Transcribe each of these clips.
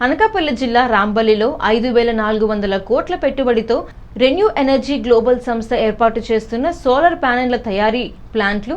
అనకాపల్లి జిల్లా రాంబల్లిలో 5,400 కోట్ల పెట్టుబడితో రెన్యూ ఎనర్జీ గ్లోబల్ సంస్థ ఏర్పాటు చేస్తున్న సోలార్ ప్యానెళ్ల తయారీ ప్లాంట్లు,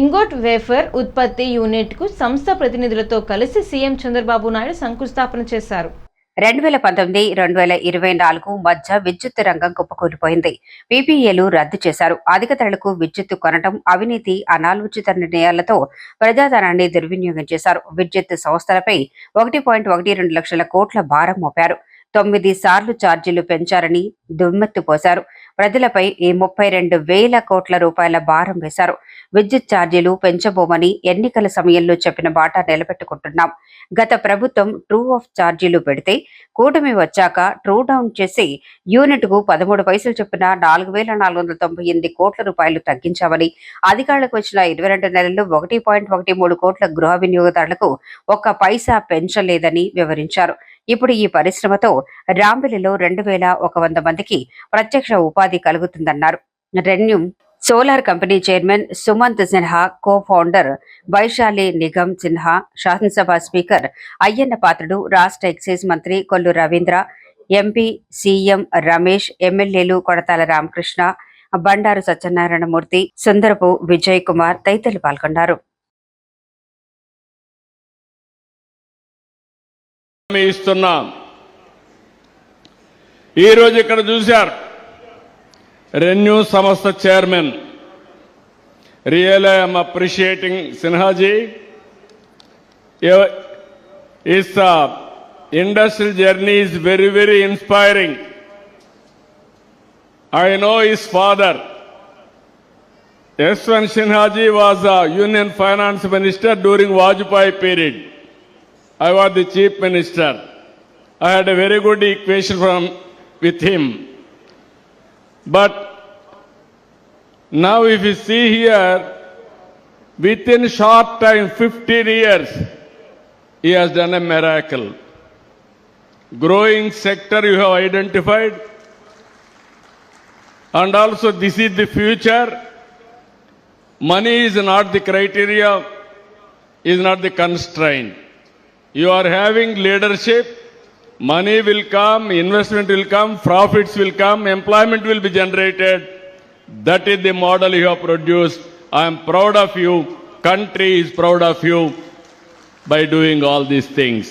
ఇంగోట్ వేఫర్ ఉత్పత్తి యూనిట్కు సంస్థ ప్రతినిధులతో కలిసి సీఎం చంద్రబాబు నాయుడు శంకుస్థాపన చేశారు. 2019-2024 మధ్య విద్యుత్ రంగం కుప్పకూలిపోయింది. పీపీఏలు రద్దు చేశారు. అధిక ధరలకు విద్యుత్తు కొనటం, అవినీతి, అనాలోచిత నిర్ణయాలతో ప్రజాధనాన్ని దుర్వినియోగం చేశారు. విద్యుత్ సంస్థలపై 1.12 లక్షల కోట్ల భారం మోపారు. 9 సార్లు ఛార్జీలు పెంచారని దుమ్మెత్తిపోశారు. ప్రజలపై 32,000 కోట్ల రూపాయల భారం వేశారు. విద్యుత్ ఛార్జీలు పెంచబోమని ఎన్నికల సమయంలో చెప్పిన మాట నిలబెట్టుకుంటున్నాం. గత ప్రభుత్వం ట్రూ ఆఫ్ ఛార్జీలు పెడితే కూటమి వచ్చాక ట్రూ డౌన్ చేసి యూనిట్కు 13 పైసలు చొప్పున 4,498 కోట్ల రూపాయలు తగ్గించామని, అధికారులకు వచ్చిన 22 నెలల్లో 1.13 కోట్ల గృహ వినియోగదారులకు 1 పైసా పెంచలేదని వివరించారు. ఇప్పుడు ఈ పరిశ్రమతో రాంబిలిలో 2,100 మందికి ప్రత్యక్ష ఉపాధి కలుగుతుందన్నారు. ReNew solar company chairman Sumant Sinha, co founder Vaishali Nigam Sinha, శాసనసభ స్పీకర్ అయ్యన్న పాత్రుడు, రాష్ట్ర ఎక్సైజ్ మంత్రి కొల్లు రవీంద్ర, ఎంపీ సీఎం రమేష్, ఎమ్మెల్యేలు కొడతాల రామకృష్ణ, బండారు సత్యనారాయణమూర్తి, సుందరపు విజయ్ కుమార్ తదితరులు పాల్గొన్నారు. ఈ రోజు ఇక్కడ చూశారు రెన్యూ సంస్థ chairman. Really I'm appreciating Sinhaji. His industrial journey is very, very inspiring. I know his father. Yashwant Sinhaji was a Union Finance Minister during Vajpayee period. I was the Chief Minister. I had a very good equation with him. But now if you see here, within short time, 15 years, he has done a miracle. Growing sector you have identified, and also this is the future. Money is not the criteria, is not the constraint. You are having leadership, money will come, investment will come, profits will come, employment will be generated. That is the model you have produced. I am proud of you. Country is proud of you by doing all these things.